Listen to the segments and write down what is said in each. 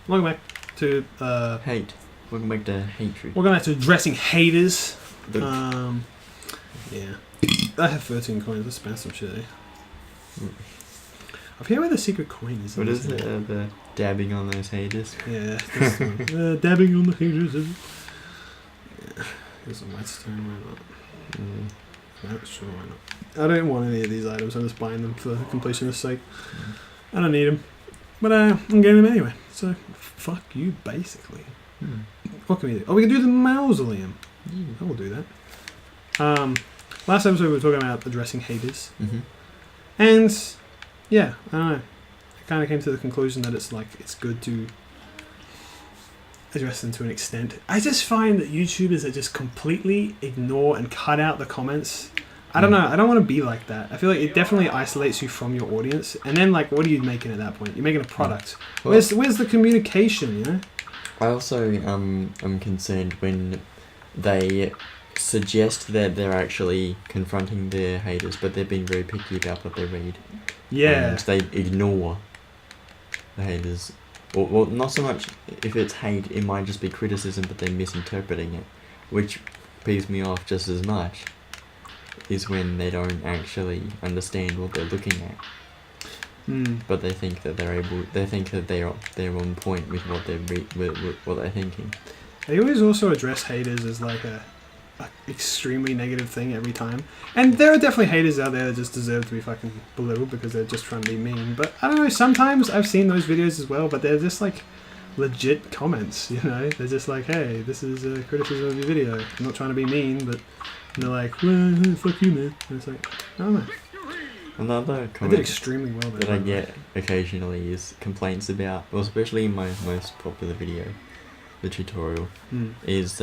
Welcome back to Hate. Welcome back to hatred. welcome back to addressing haters. The- Yeah. I have 13 coins. Let's spend some shit. I forget where the secret coin is. What is it? The dabbing on those haters? Yeah, this one. Dabbing on the haters. Yeah. Here's some whetstone. Why not? No, sure, why not? I don't want any of these items. I'm just buying them for completionist sake. I don't need them. But I'm getting them anyway. So, fuck you, basically. What can we do? Oh, we can do the mausoleum. I will do that. Last episode we were talking about addressing haters. And, yeah, I don't know. I kind of came to the conclusion that it's good to address them to an extent. I just find that YouTubers that just completely ignore and cut out the comments. I don't know. I don't want to be like that. I feel like it definitely isolates you from your audience. And then, like, what are you making at that point? You're making a product. Well, Where's the communication, you know? I also am concerned when they suggest that they're actually confronting their haters, but they're being very picky about what they read. Yeah. And they ignore the haters. Or, well, not so much if it's hate, it might just be criticism, but they're misinterpreting it. Which peeves me off just as much, is when they don't actually understand what they're looking at. But they think that they're on point with what what they're thinking. They always also address haters as like a extremely negative thing every time. And there are definitely haters out there that just deserve to be fucking belittled because they're just trying to be mean. But I don't know, sometimes I've seen those videos as well, but they're just like legit comments, you know? They're just like, hey, this is a criticism of your video. I'm not trying to be mean, but they're like, well, fuck you, man. And it's like, I don't know. Another I did comment extremely well there. that I get occasionally is complaints about, well, especially in my most popular video, the tutorial, is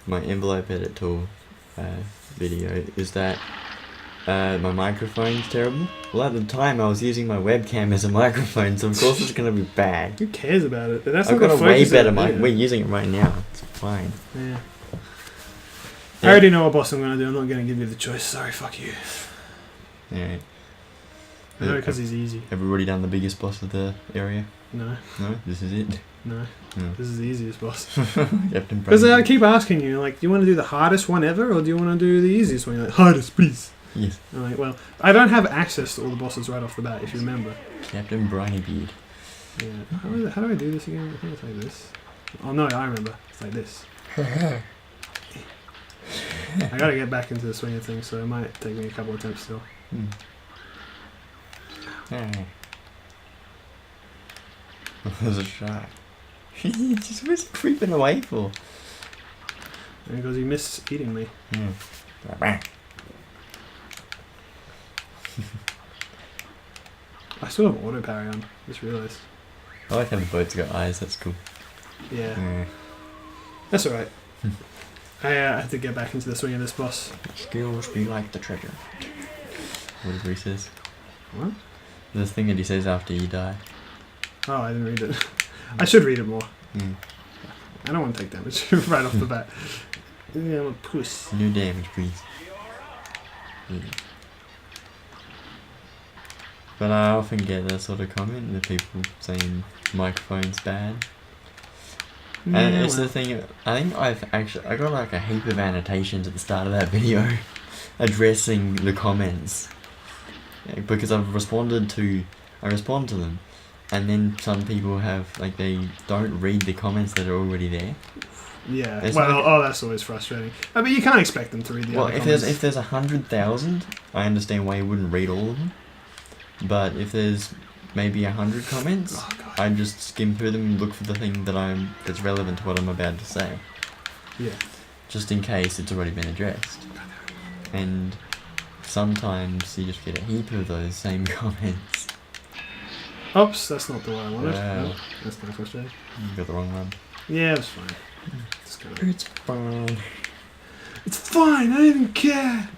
my envelope edit tool video, is that my microphone's terrible. Well, at the time I was using my webcam as a microphone, so of course it's gonna be bad. Who cares about it? That's I've not got the a way focus better of the mic. video. We're using it right now. It's fine. Yeah. Yeah. I already know what boss I'm going to do. I'm not going to give you the choice. Sorry, fuck you. Yeah. I know because he's easy. Everybody done the biggest boss of the area? No, No, this is it. no. No. This is the easiest boss. Captain Because I Brady. keep asking you, like, do you want to do the hardest one ever, or do you want to do the easiest one? You're like, hardest, please. Yes. I'm like, well, I don't have access to all the bosses right off the bat, if you remember. Captain Briny Beard. Yeah. How do I do this again? I think it's like this. Oh, no, I remember. It's like this. I gotta get back into the swing of things, so it might take me a couple of attempts still. There's a shark. Just what's he creeping away for? Because he missed eating me. I still have auto parry on. Just realised. I like how the boat's got eyes. That's cool. Yeah. That's alright. I have to get back into the swing of this boss. Skills be like the treasure. Whatever he says. What? The thing that he says after you die. Oh, I didn't read it. I should read it more. I don't want to take damage right off the bat. Yeah, I'm a puss. No damage, please. But I often get that sort of comment with people saying microphone's bad. And it's the thing, I think I got like a heap of annotations at the start of that video addressing the comments. Yeah, because I respond to them, and then some people have, like, they don't read the comments that are already there. Yeah, It's well, like, that's always frustrating. I mean, you can't expect them to read the well, other if comments. there's 100,000, I understand why you wouldn't read all of them. But if there's maybe 100 comments, Oh, God. I just skim through them and look for the thing that's relevant to what I'm about to say, Yeah. just in case it's already been addressed. And sometimes you just get a heap of those same comments. Oops, that's not the one I wanted. Wow. No, that's kind of frustrating. You got the wrong one. Yeah, it's fine. It's good. It's fine. It's fine, I don't even care.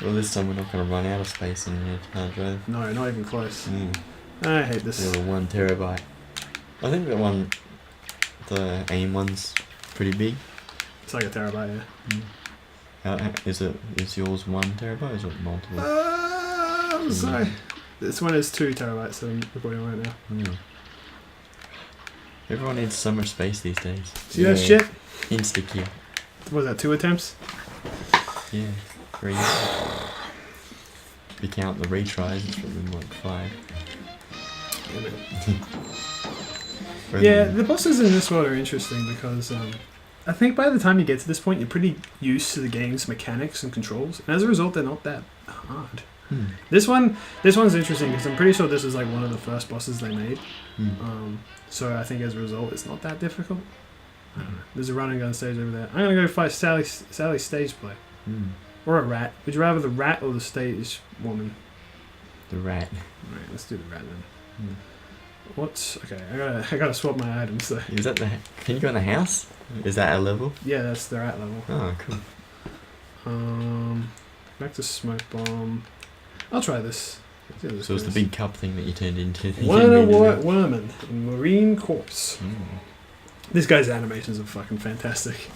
Well, this time we're not going to run out of space on your hard drive. No, not even close. I hate this. Still 1 terabyte. I think the AIM one's pretty big. It's like a terabyte, yeah. Is yours 1 terabyte or is it multiple? I'm sorry. This one is 2 terabytes that I'm recording right now. Mm. Everyone needs so much space these days. See that shit? Insta-kill. What was that, 2 attempts? Yeah, 3. If you count the retries, it's been like 5. Yeah, the bosses in this world are interesting because I think by the time you get to this point, you're pretty used to the game's mechanics and controls, and as a result, they're not that hard. This one's interesting because I'm pretty sure this is like one of the first bosses they made. So I think as a result, it's not that difficult. I don't know. There's a run and gun stage over there. I'm gonna go fight Sally's stage play. Or a rat. Would you rather the rat or the stage woman? The rat. Alright, let's do the rat then. What's okay? I gotta swap my items though. Is that the? Can you go in the house? Is that a level? Yeah, that's the rat level. Oh, cool. Back to smoke bomb. I'll try this. So it's the big cup thing that you turned into. Wener Werman in Marine Corps. This guy's animations are fucking fantastic.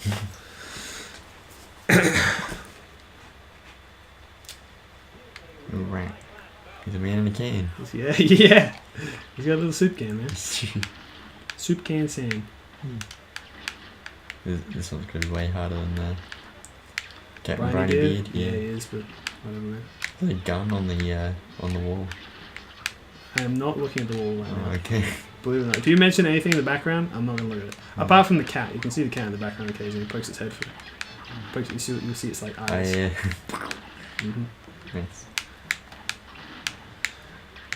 Rat. He's a man in a can. Yeah. He's got a little soup can, man. Soup can sand. This one's gonna be way harder than the Captain Briny Beard. Yeah, he is, but whatever, man. There's a gun on the wall. I am not looking at the wall right now. Okay. Believe it or not. Do you mention anything in the background? I'm not gonna look at it. Apart from the cat, you can see the cat in the background occasionally. It pokes its head through. You'll see it's like eyes. Yeah. Nice.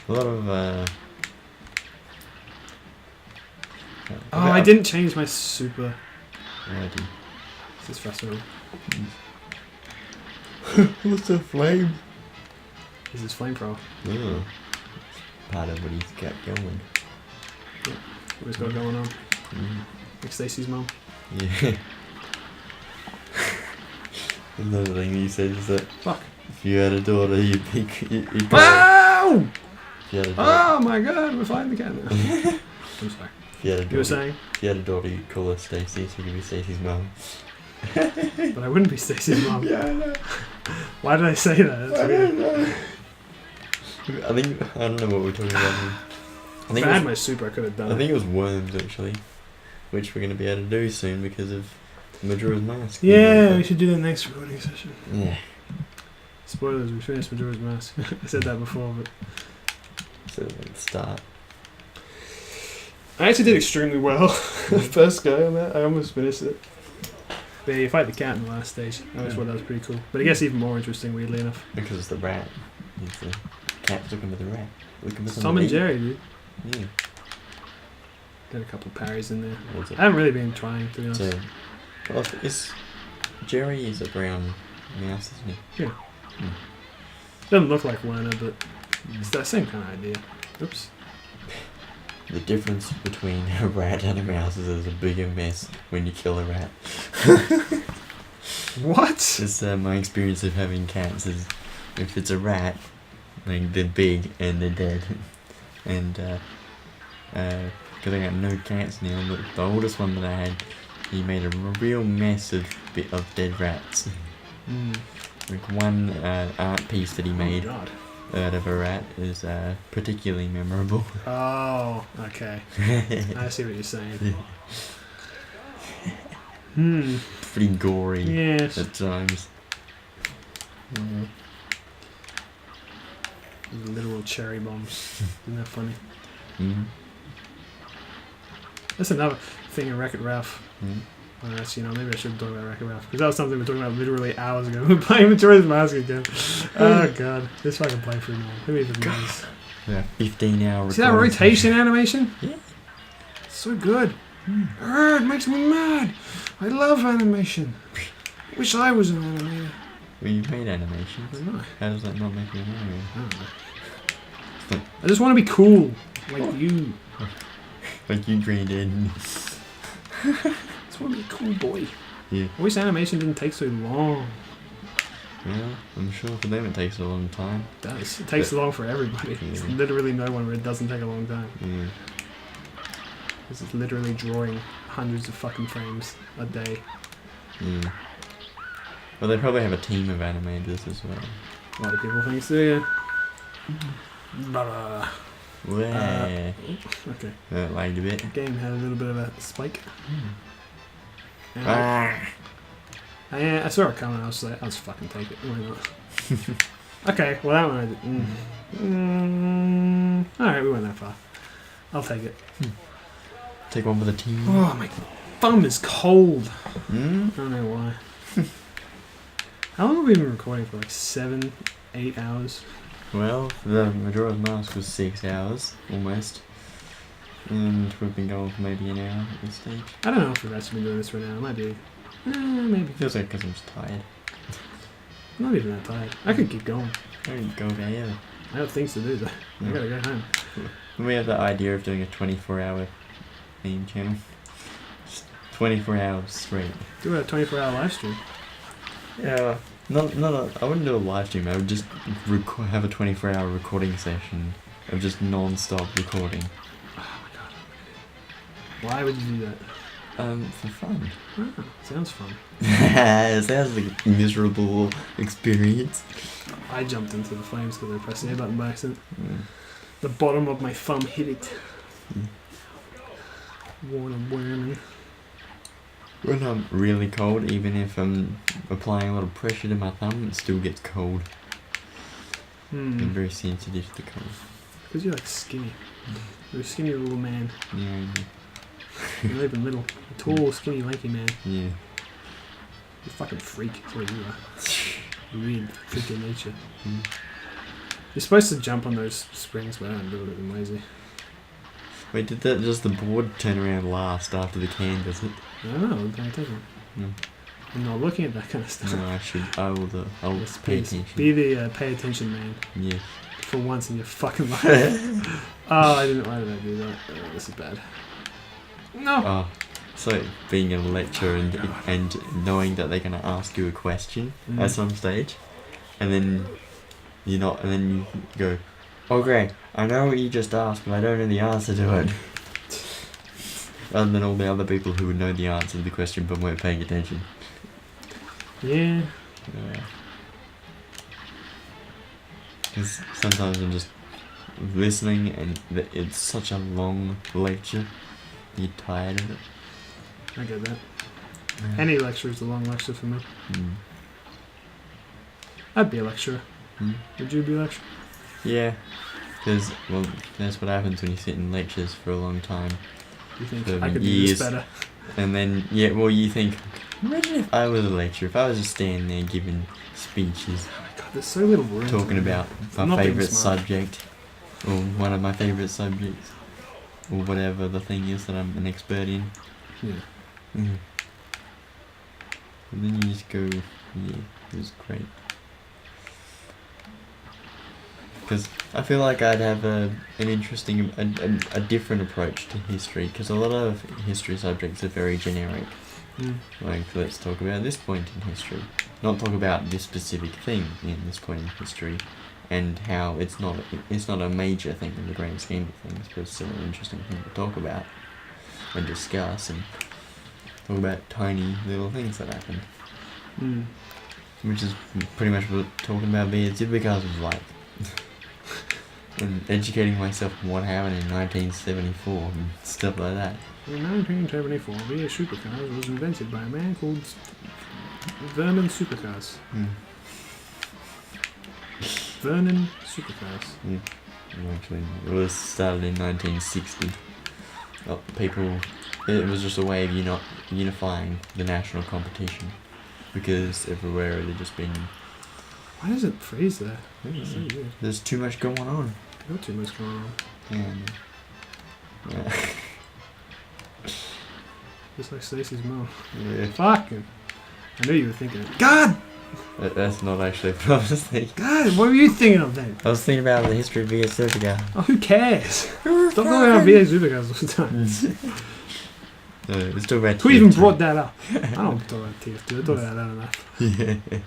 A lot of I didn't change my super. Ready. This is frustrating. What's the flame? This is flamethrower. Oh. Part of what he's got going. Yeah. What he's got going on. Like Stacey's mum. Yeah. Another thing he said is that if you had a daughter, you'd Wow! If you had a daughter, oh my god, we're fighting the cat now. I'm sorry. If you had a daughter, you were saying? If you had a daughter, you'd call her Stacey, so you could be Stacey's mum. But I wouldn't be Stacey's mum. Yeah, I know. Why did I say that? That's weird. I don't know what we're talking about here. If I had my super, I could have done it. I think it was worms, actually. Which we're going to be able to do soon because of Majora's Mask. Yeah, we should do that next recording session. Yeah. Spoilers, we finished Majora's Mask. I said that before, but... So let's start. I actually did extremely well. First go on that, I almost finished it. But yeah, you fight the cat in the last stage. I always thought that was pretty cool. But it gets even more interesting, weirdly enough. Because it's the rat. It's the cat's looking for the rat. Looking for Tom and Jerry, dude. Yeah. Got a couple of parries in there. What's it? I haven't really been trying, to be honest. Well, Jerry is a brown mouse, isn't he? Yeah. Doesn't look like Werner, but it's that same kind of idea. Oops. The difference between a rat and a mouse is there's a bigger mess when you kill a rat. What? It's my experience of having cats is if it's a rat, like they're big and they're dead. And because I got no cats now, but the oldest one that I had, he made a real mess of dead rats. Like one art piece that he made out of a rat is particularly memorable. Oh, okay. I see what you're saying. Pretty gory Yes. at times. Literal cherry bombs. Isn't that funny? That's another thing in Wreck-It Ralph. That's, maybe I should talk about Wreck-It Ralph. Because that was something we were talking about literally hours ago. We were playing Majora's Mask again. Oh god. This fucking playthrough, man. Who even knows? Yeah, 15-hour. See that rotation animation? Yeah. It's so good. It makes me mad. I love animation. Wish I was an animator. Well, you made animation. I know. How does that not make you an I don't know. I just want to be cool. Like you. Like you Green did. I just want to be a cool boy. Yeah. I wish animation didn't take so long. Yeah, I'm sure for them it takes a long time. It does. It takes long for everybody. There's literally no one where it doesn't take a long time. This is literally drawing hundreds of fucking frames a day. Well, they probably have a team of animators as well. A lot of people think so, yeah. Blah, Where? okay. That lagged a bit. Game had a little bit of a spike. And I saw it coming. I was like, I'll just fucking take it. Why not? Okay, well that one I did. Alright, we went that far. I'll take it. Take one for the team. Oh, my thumb is cold. I Hmm? don't know why. How long have we been recording for? Like 7, 8 hours? Well, the Majora's Mask was 6 hours, almost. And we've been going for maybe an hour at this stage. I don't know if we've actually been doing this right now. It might be. Maybe. Feels like because I'm just tired. I'm not even that tired. I could keep going. I don't go forever. I have things to do though. I gotta go home. We have the idea of doing a 24-hour theme channel. Just 24 hours straight. Do a 24-hour live stream. Yeah. I wouldn't do a live stream. I would just have a 24-hour recording session of just non-stop recording. Oh my god. Why would you do that? For fun. Oh, sounds fun. It sounds like a miserable experience. I jumped into the flames because I pressed the A button by accident. Mm. The bottom of my thumb hit it. Wener Werman. When I'm really cold, even if I'm applying a lot of pressure to my thumb, it still gets cold. I'm very sensitive to the cold. Because you're like skinny. You're a skinny little man. Yeah, You're not even little. A tall, skinny, lanky man. yeah. You're a fucking freak. That's what you are. Weird freak of nature. Mm. You're supposed to jump on those springs, but I don't do it. I'm lazy. Wait, did that just the board turn around last after the can, does it? I don't know. I'm paying attention. No. I'm not looking at that kind of stuff. No, I will Yes, pay please. attention. Be the pay attention man Yeah. for once in your fucking life. Oh, why did I do that? Oh, this is bad. No. Oh, so being in a lecture and knowing that they're gonna ask you a question at some stage, and then you go, okay, I know what you just asked, but I don't know the answer to it. Rather than all the other people who would know the answer to the question but weren't paying attention. Yeah. Because sometimes I'm just listening and it's such a long lecture, you're tired of it. I get that. Any lecture is a long lecture for me. Mm. I'd be a lecturer. Mm. Would you be a lecturer? Yeah, because, well, that's what happens when you sit in lectures for a long time. You think For I could do years. this better? And then, yeah, well, you think, imagine if I was a lecturer, if I was just standing there giving speeches, Oh my god, there's so little room. talking about I'm my not being favourite smart. subject, or one of my favourite subjects, or whatever the thing is that I'm an expert in. Yeah. Mm. And then you just go, yeah, it was great. Because I feel like I'd have an interesting, a different approach to history, because a lot of history subjects are very generic. Mm. Like, let's talk about this point in history. Not talk about this specific thing in this point in history, and how it's not a major thing in the grand scheme of things, but it's still an interesting thing to talk about and discuss, and talk about tiny little things that happen. Mm. Which is pretty much what talking about being supercars was like. And educating myself on what happened in 1974 and stuff like that. In 1974, VA Supercars was invented by a man called Vernon Supercars. Mm. Vernon Supercars. Yeah. Well, actually, it was started in 1960. It was just a way of unifying the national competition, because everywhere it had just been. Why does it freeze there? It's so weird. There's too much going on. Not too much going on. Yeah. Just like Stacey's mom. Yeah. Fucking. I knew you were thinking it. God! That's not actually what I was thinking. God, what were you thinking of then? I was thinking about the history of VA Supercar. Oh, who cares? Stop talking about VA Supercars all the time. No, let's talk about Who even TF2. brought that up? I don't talk about TF2. I talk about that enough. Yeah.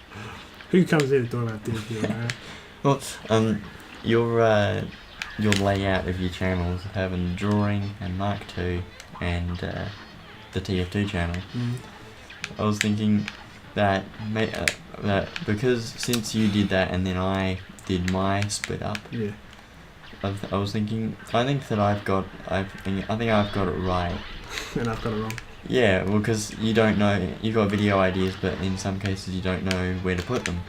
Who comes here to talk about TF2, right? Well, your layout of your channels, having drawing and Mark II and the TF2 channel. Mm. I was thinking, that because since you did that and then I did my split up. Yeah. I was thinking. I think I've got it right. And I've got it wrong. Yeah, well, because you don't know, you got video ideas, but in some cases you don't know where to put them.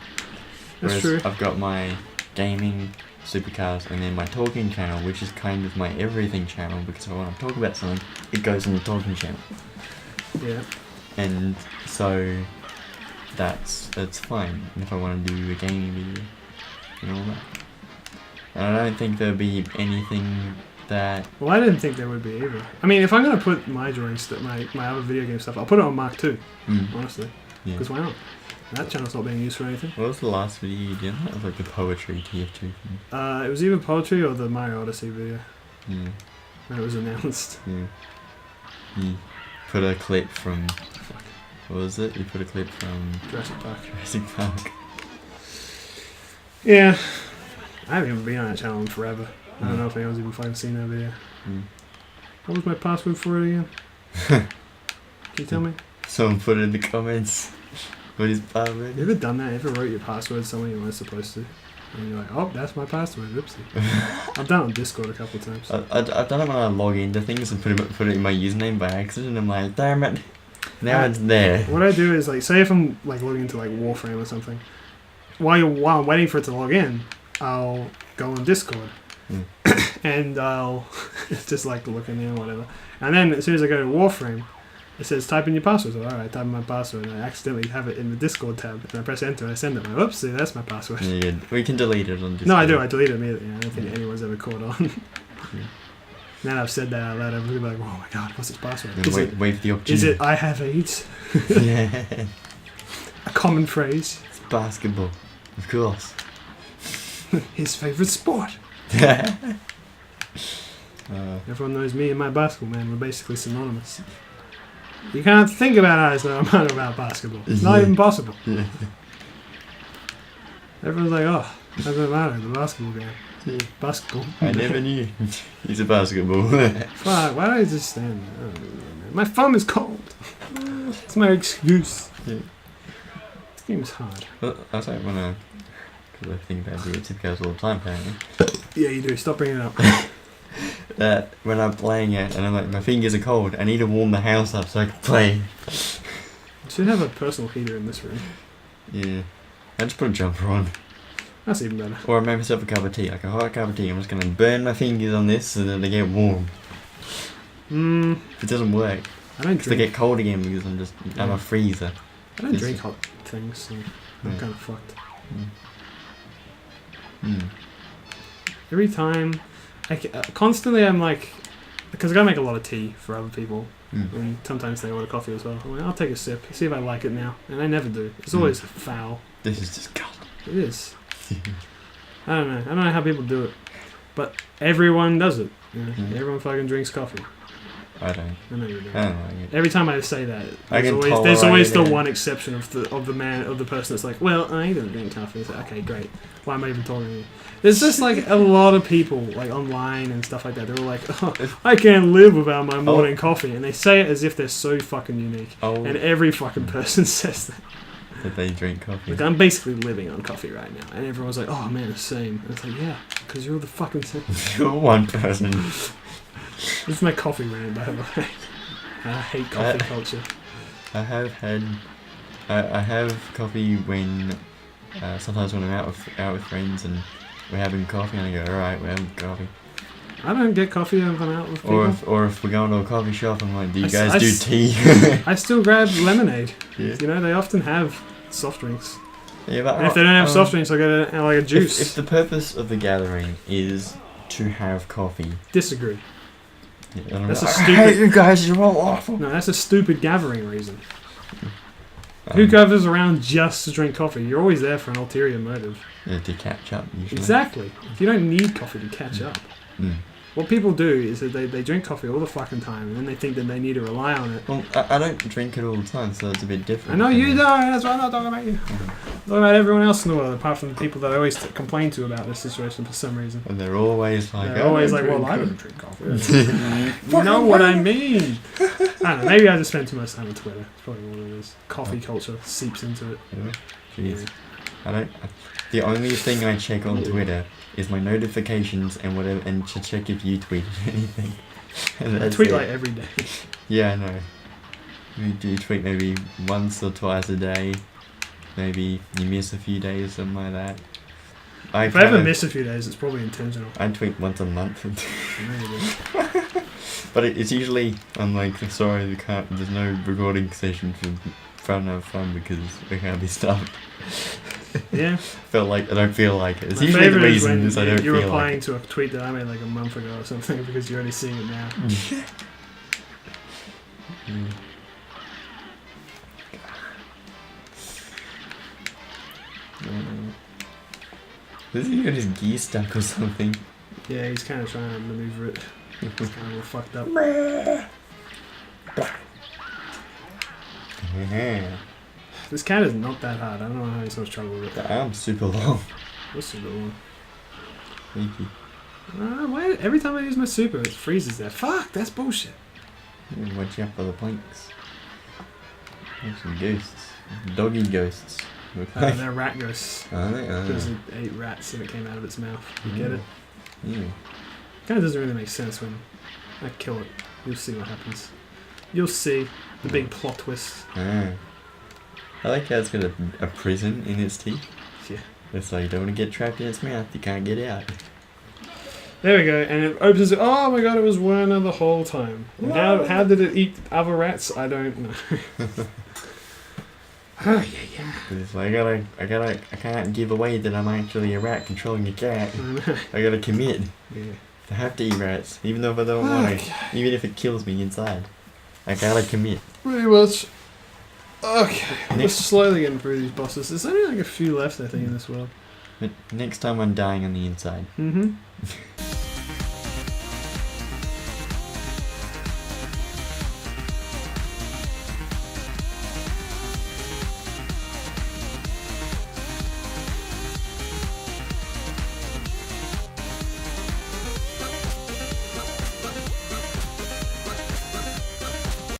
That's Whereas true. I've got my gaming supercars and then my talking channel, which is kind of my everything channel, because when I talk about something, it goes in the talking channel. Yeah. And so that's fine if I want to do a gaming video and all that. And I don't think there'll be anything that... Well, I didn't think there would be either. I mean, if I'm going to put my drawings, my other video game stuff, I'll put it on Mark 2, honestly. Yeah. Because why not? That channel's not being used for anything. What was the last video you did? That was like the poetry TF2 thing. It was either poetry or the Mario Odyssey video. Yeah. When it was announced. Yeah. You put a clip from... What was it? You put a clip from... Jurassic Park. Jurassic Park. Yeah. I haven't even been on that channel in forever. I don't know if anyone's even fucking seen that video. What was my password for it again? Can you tell me? Someone put it in the comments. What is password? You ever done that? Ever wrote your password somewhere you weren't supposed to? And you're like, oh, that's my password. Oopsie. I've done it on Discord a couple of times. I've done it when I log into things and put it in my username by accident, and I'm like, damn it. Now it's there. What I do is, like, say if I'm like logging into like Warframe or something, while I'm waiting for it to log in, I'll go on Discord. And I'll just like look in there or whatever. And then as soon as I go to Warframe, it says type in your password. So alright, I type in my password and I accidentally have it in the Discord tab. And I press enter and I send it. I'm like, oopsie, that's my password. Yeah, we can delete it on Discord. No, I do. I delete it immediately. I don't think anyone's ever caught on. Now that I've said that out loud, I'm like, oh my god, what's his password? Wait the opportunity. Is it I have AIDS? Yeah. A common phrase. It's basketball. Of course. His favourite sport. Everyone knows me and my basketball, man. We're basically synonymous. You can't think about Ihasnotomato about basketball. It's not even possible. Yeah. Everyone's like, oh, Ihasnotomato, the basketball game. Yeah. Basketball. I never knew. He's a basketball. Fuck, why do I just stand there? I don't know, man. My thumb is cold. It's my excuse. Yeah. This game is hard. Well, I was like, because I think about the tip goes all the time, apparently. Yeah, you do. Stop bringing it up. That when I'm playing it and I'm like, my fingers are cold, I need to warm the house up so I can play. You should have a personal heater in this room. Yeah. I just put a jumper on. That's even better. Or I make myself a cup of tea, like a hot cup of tea. I'm just going to burn my fingers on this so that they get warm. If it doesn't work, I don't they get cold again because I'm a freezer. I don't drink hot things, so I'm kind of fucked. Every time, constantly I'm like, because I gotta make a lot of tea for other people, and sometimes they order coffee as well. I'm like, I'll take a sip, see if I like it now, and I never do. It's always foul. This is disgusting. It is. I don't know how people do it, but everyone does it. You know? Everyone fucking drinks coffee. I don't. I know you do. I don't like it. Every time I say that, I there's always the one exception of the person that's like, well, I don't drink coffee. It's like, okay, great. Why am I even talking to you? There's just like a lot of people like online and stuff like that. They're all like, oh, I can't live without my morning coffee, and they say it as if they're so fucking unique. And every fucking person says that. That they drink coffee. Like, I'm basically living on coffee right now, and everyone's like, oh man, the same. And it's like, yeah, because you're the fucking same. You're one person. This is my coffee rant, by the way. I hate coffee culture. I have coffee when sometimes when I'm out with friends and we're having coffee and I go, alright, we're having coffee. I don't get coffee if I'm out with people. Or if we're going to a coffee shop, I'm like, do you guys do tea? I still grab lemonade. Yeah. You know, they often have soft drinks. Yeah, but and if they don't have soft drinks, I get like a juice. If the purpose of the gathering is to have coffee, disagree. Yeah, that's like, a stupid. I hate you guys. You're all awful. No, that's a stupid gathering reason. Who gathers around just to drink coffee? You're always there for an ulterior motive. Yeah, to catch up. Usually. Exactly. You don't need coffee to catch up. What people do is that they drink coffee all the fucking time, and then they think that they need to rely on it. Well, I don't drink it all the time, so it's a bit different. I know you don't. That's why I'm not talking about you. What about everyone else in the world, apart from the people that I always complain to about this situation for some reason? And they're always like, They're always like, well, I don't drink coffee. You know what I mean? I don't know, maybe I just spend too much time on Twitter. It's probably what it is. Coffee culture seeps into it. Jeez. The only thing I check on Twitter is my notifications and whatever, and to check if you tweeted anything. I tweet like every day. Yeah, I know. You do tweet maybe once or twice a day. Maybe you miss a few days, something like that. If I ever miss a few days, it's probably intentional. I tweet once a month. But it's usually, I'm like, sorry, there's no recording session for Fun Have Fun because we can't be stuffed. Yeah. I don't feel like it. It's My usually the favourite reason is I don't feel you're like replying it. to a tweet that I made like a month ago or something because you're only seeing it now. Has he got his gear stuck or something? Yeah, he's kind of trying to maneuver it. It's kind of all fucked up. This cat is not that hard. I don't know how he's so much trouble with it. The arm's super long. What's super long? Thank you. Why every time I use my super, it freezes there. Fuck, that's bullshit. Watch out for the planks. There's some ghosts. Doggy ghosts. They're rat ghosts. Are they? Because it ate rats and it came out of its mouth. You get it? Yeah. Kind of doesn't really make sense when I kill it. You'll see what happens. You'll see the big plot twist. I like how it's got a prison in its teeth. Yeah. It's like you don't want to get trapped in its mouth. You can't get out. There we go, and it opens it. Oh my god, it was Werner the whole time. And how did it eat other rats? I don't know. Oh yeah. It's like I can't give away that I'm actually a rat controlling a cat. I gotta commit. Yeah. I have to eat rats, even though if I don't want to. Even if it kills me inside, I gotta commit. Pretty much. Okay, we're slowly getting through these bosses. There's only like a few left, I think, in this world. But next time I'm dying on the inside. Mm-hmm.